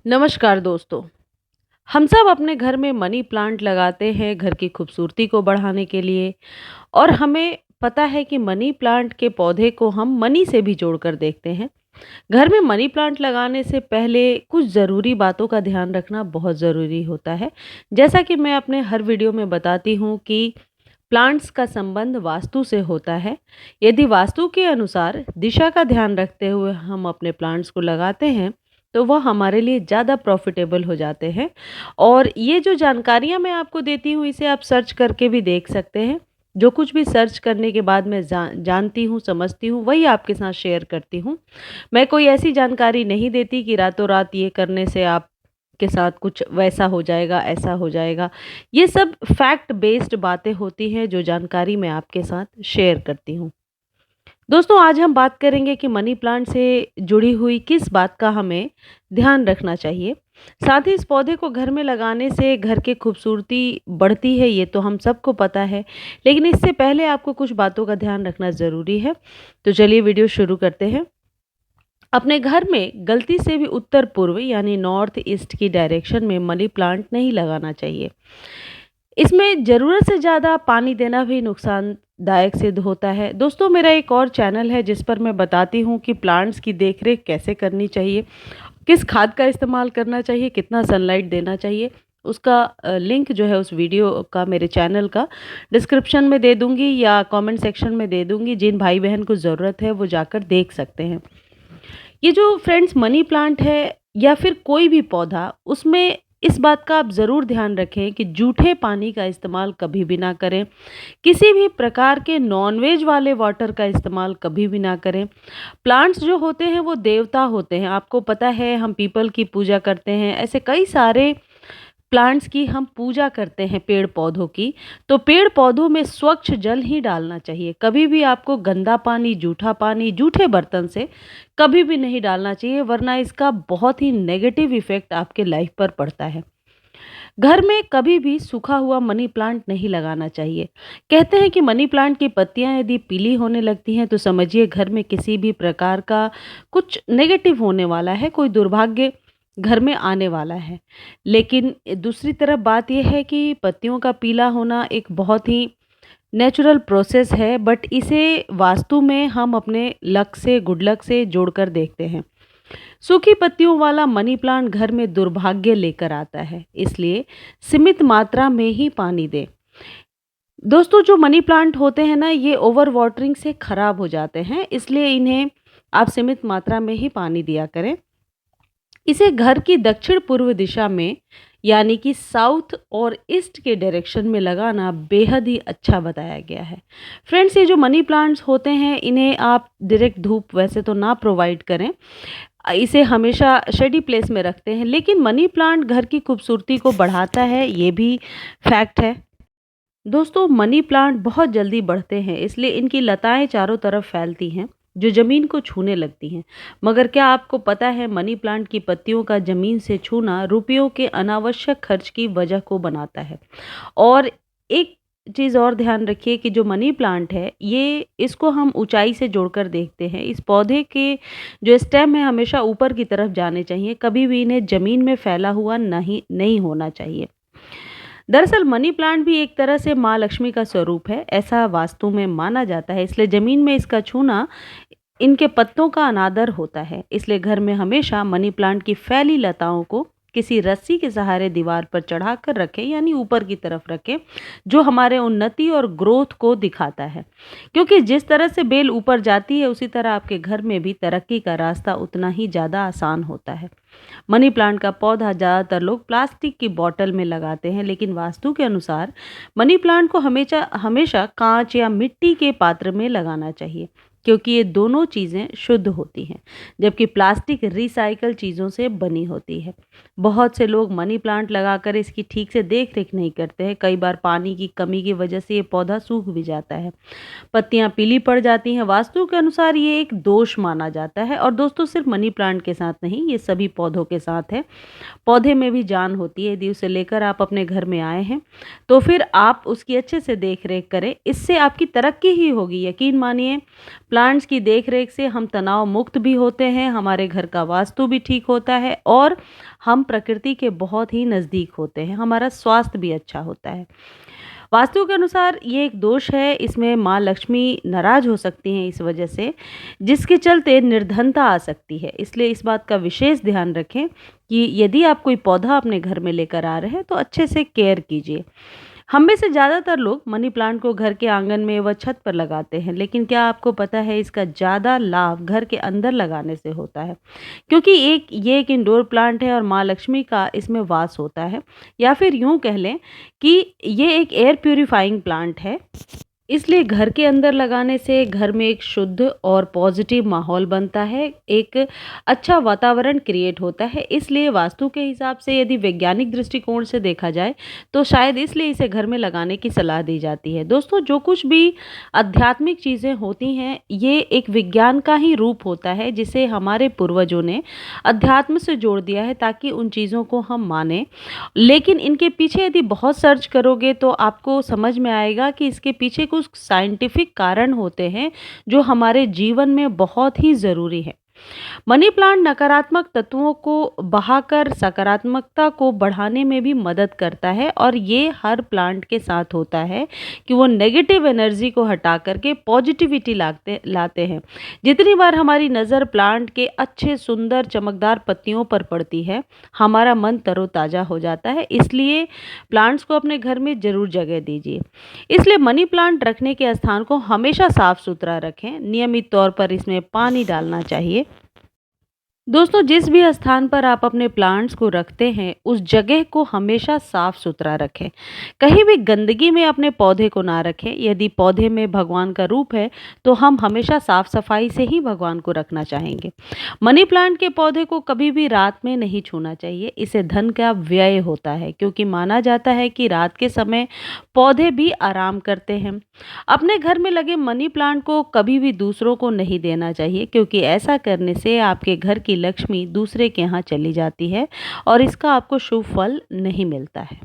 नमस्कार दोस्तों। हम सब अपने घर में मनी प्लांट लगाते हैं घर की खूबसूरती को बढ़ाने के लिए। और हमें पता है कि मनी प्लांट के पौधे को हम मनी से भी जोड़कर देखते हैं। घर में मनी प्लांट लगाने से पहले कुछ ज़रूरी बातों का ध्यान रखना बहुत ज़रूरी होता है। जैसा कि मैं अपने हर वीडियो में बताती हूँ कि प्लांट्स का संबंध वास्तु से होता है। यदि वास्तु के अनुसार दिशा का ध्यान रखते हुए हम अपने प्लांट्स को लगाते हैं तो वह हमारे लिए ज़्यादा प्रॉफिटेबल हो जाते हैं। और ये जो जानकारियाँ मैं आपको देती हूँ इसे आप सर्च करके भी देख सकते हैं। जो कुछ भी सर्च करने के बाद मैं जानती हूँ, समझती हूँ, वही आपके साथ शेयर करती हूँ। मैं कोई ऐसी जानकारी नहीं देती कि रातों रात ये करने से आप के साथ कुछ वैसा हो जाएगा, ऐसा हो जाएगा। ये सब फैक्ट बेस्ड बातें होती हैं जो जानकारी मैं आपके साथ शेयर करती हूँ। दोस्तों, आज हम बात करेंगे कि मनी प्लांट से जुड़ी हुई किस बात का हमें ध्यान रखना चाहिए। साथ ही इस पौधे को घर में लगाने से घर की खूबसूरती बढ़ती है, ये तो हम सबको पता है। लेकिन इससे पहले आपको कुछ बातों का ध्यान रखना ज़रूरी है। तो चलिए वीडियो शुरू करते हैं। अपने घर में गलती से भी उत्तर पूर्व यानी नॉर्थ ईस्ट की डायरेक्शन में मनी प्लांट नहीं लगाना चाहिए। इसमें ज़रूरत से ज़्यादा पानी देना भी नुकसानदायक सिद्ध होता है। दोस्तों, मेरा एक और चैनल है जिस पर मैं बताती हूँ कि प्लांट्स की देखरेख कैसे करनी चाहिए, किस खाद का इस्तेमाल करना चाहिए, कितना सनलाइट देना चाहिए। उसका लिंक जो है उस वीडियो का मेरे चैनल का डिस्क्रिप्शन में दे दूँगी या कमेंट सेक्शन में दे दूँगी। जिन भाई-बहन को ज़रूरत है वो जाकर देख सकते हैं। ये जो फ्रेंड्स मनी प्लांट है या फिर कोई भी पौधा, उसमें इस बात का आप ज़रूर ध्यान रखें कि जूठे पानी का इस्तेमाल कभी भी ना करें। किसी भी प्रकार के नॉनवेज वाले वाटर का इस्तेमाल कभी भी ना करें। प्लांट्स जो होते हैं वो देवता होते हैं। आपको पता है हम पीपल की पूजा करते हैं, ऐसे कई सारे प्लांट्स की हम पूजा करते हैं, पेड़ पौधों की। तो पेड़ पौधों में स्वच्छ जल ही डालना चाहिए। कभी भी आपको गंदा पानी, जूठा पानी, जूठे बर्तन से कभी भी नहीं डालना चाहिए, वरना इसका बहुत ही नेगेटिव इफ़ेक्ट आपके लाइफ पर पड़ता है। घर में कभी भी सूखा हुआ मनी प्लांट नहीं लगाना चाहिए। कहते हैं कि मनी प्लांट की पत्तियां यदि पीली होने लगती हैं तो समझिए घर में किसी भी प्रकार का कुछ नेगेटिव होने वाला है, कोई दुर्भाग्य घर में आने वाला है। लेकिन दूसरी तरफ बात यह है कि पत्तियों का पीला होना एक बहुत ही नेचुरल प्रोसेस है, बट इसे वास्तु में हम अपने लक से, गुड लक से जोड़कर देखते हैं। सूखी पत्तियों वाला मनी प्लांट घर में दुर्भाग्य लेकर आता है, इसलिए सीमित मात्रा में ही पानी दें। दोस्तों, जो मनी प्लांट होते हैं ना, ये ओवर वाटरिंग से खराब हो जाते हैं, इसलिए इन्हें आप सीमित मात्रा में ही पानी दिया करें। इसे घर की दक्षिण पूर्व दिशा में यानी कि साउथ और ईस्ट के डायरेक्शन में लगाना बेहद ही अच्छा बताया गया है। फ्रेंड्स, ये जो मनी प्लांट्स होते हैं इन्हें आप डायरेक्ट धूप वैसे तो ना प्रोवाइड करें। इसे हमेशा शेडी प्लेस में रखते हैं, लेकिन मनी प्लांट घर की खूबसूरती को बढ़ाता है, ये भी फैक्ट है। दोस्तों, मनी प्लांट बहुत जल्दी बढ़ते हैं, इसलिए इनकी लताएं चारों तरफ फैलती हैं जो ज़मीन को छूने लगती हैं। मगर क्या आपको पता है मनी प्लांट की पत्तियों का ज़मीन से छूना रुपयों के अनावश्यक खर्च की वजह को बनाता है। और एक चीज़ और ध्यान रखिए कि जो मनी प्लांट है ये इसको हम ऊंचाई से जोड़कर देखते हैं। इस पौधे के जो स्टेम है हमेशा ऊपर की तरफ जाने चाहिए, कभी भी इन्हें ज़मीन में फैला हुआ नहीं नहीं होना चाहिए। दरअसल मनी प्लांट भी एक तरह से माँ लक्ष्मी का स्वरूप है, ऐसा वास्तु में माना जाता है। इसलिए जमीन में इसका छूना इनके पत्तों का अनादर होता है। इसलिए घर में हमेशा मनी प्लांट की फैली लताओं को किसी रस्सी के सहारे दीवार पर चढ़ाकर रखें, यानी ऊपर की तरफ रखें, जो हमारे उन्नति और ग्रोथ को दिखाता है। क्योंकि जिस तरह से बेल ऊपर जाती है उसी तरह आपके घर में भी तरक्की का रास्ता उतना ही ज़्यादा आसान होता है। मनी प्लांट का पौधा ज़्यादातर लोग प्लास्टिक की बॉटल में लगाते हैं, लेकिन वास्तु के अनुसार मनी प्लांट को हमेशा हमेशा कांच या मिट्टी के पात्र में लगाना चाहिए, क्योंकि ये दोनों चीज़ें शुद्ध होती हैं, जबकि प्लास्टिक रिसाइकल चीज़ों से बनी होती है। बहुत से लोग मनी प्लांट लगाकर इसकी ठीक से देख रेख नहीं करते हैं। कई बार पानी की कमी की वजह से ये पौधा सूख भी जाता है, पत्तियां पीली पड़ जाती हैं। वास्तु के अनुसार ये एक दोष माना जाता है। और दोस्तों, सिर्फ मनी प्लांट के साथ नहीं, ये सभी पौधों के साथ है। पौधे में भी जान होती है। यदि उसे लेकर आप अपने घर में आए हैं तो फिर आप उसकी अच्छे से देख रेख करें, इससे आपकी तरक्की ही होगी। यकीन मानिए, प्लांट्स की देख-रेख से हम तनाव मुक्त भी होते हैं, हमारे घर का वास्तु भी ठीक होता है और हम प्रकृति के बहुत ही नज़दीक होते हैं, हमारा स्वास्थ्य भी अच्छा होता है। वास्तु के अनुसार ये एक दोष है, इसमें माँ लक्ष्मी नाराज़ हो सकती हैं इस वजह से, जिसके चलते निर्धनता आ सकती है। इसलिए इस बात का विशेष ध्यान रखें कि यदि आप कोई पौधा अपने घर में लेकर आ रहे हैं, तो अच्छे से केयर कीजिए। हम में से ज़्यादातर लोग मनी प्लांट को घर के आंगन में व छत पर लगाते हैं, लेकिन क्या आपको पता है इसका ज़्यादा लाभ घर के अंदर लगाने से होता है? क्योंकि ये एक इंडोर प्लांट है और माँ लक्ष्मी का इसमें वास होता है, या फिर यूँ कह लें कि ये एक एयर प्यूरीफाइंग प्लांट है। इसलिए घर के अंदर लगाने से घर में एक शुद्ध और पॉजिटिव माहौल बनता है, एक अच्छा वातावरण क्रिएट होता है। इसलिए वास्तु के हिसाब से यदि वैज्ञानिक दृष्टिकोण से देखा जाए, तो शायद इसलिए इसे घर में लगाने की सलाह दी जाती है। दोस्तों, जो कुछ भी आध्यात्मिक चीज़ें होती हैं, ये एक विज्ञान का ही रूप होता है, जिसे हमारे पूर्वजों ने अध्यात्म से जोड़ दिया है ताकि उन चीज़ों को हम मानें। लेकिन इनके पीछे यदि बहुत सर्च करोगे तो आपको समझ में आएगा कि इसके पीछे कुछ साइंटिफिक कारण होते हैं जो हमारे जीवन में बहुत ही ज़रूरी है। मनी प्लांट नकारात्मक तत्वों को बहाकर सकारात्मकता को बढ़ाने में भी मदद करता है, और ये हर प्लांट के साथ होता है कि वो नेगेटिव एनर्जी को हटा करके पॉजिटिविटी लाते हैं। जितनी बार हमारी नज़र प्लांट के अच्छे सुंदर चमकदार पत्तियों पर पड़ती है, हमारा मन तरोताज़ा हो जाता है। इसलिए प्लांट्स को अपने घर में ज़रूर जगह दीजिए। इसलिए मनी प्लांट रखने के स्थान को हमेशा साफ सुथरा रखें, नियमित तौर पर इसमें पानी डालना चाहिए। दोस्तों, जिस भी स्थान पर आप अपने प्लांट्स को रखते हैं, उस जगह को हमेशा साफ सुथरा रखें। कहीं भी गंदगी में अपने पौधे को ना रखें। यदि पौधे में भगवान का रूप है, तो हम हमेशा साफ सफाई से ही भगवान को रखना चाहेंगे। मनी प्लांट के पौधे को कभी भी रात में नहीं छूना चाहिए, इससे धन का व्यय होता है, क्योंकि माना जाता है कि रात के समय पौधे भी आराम करते हैं। अपने घर में लगे मनी प्लांट को कभी भी दूसरों को नहीं देना चाहिए, क्योंकि ऐसा करने से आपके घर की लक्ष्मी दूसरे के यहाँ चली जाती है और इसका आपको शुभ फल नहीं मिलता है।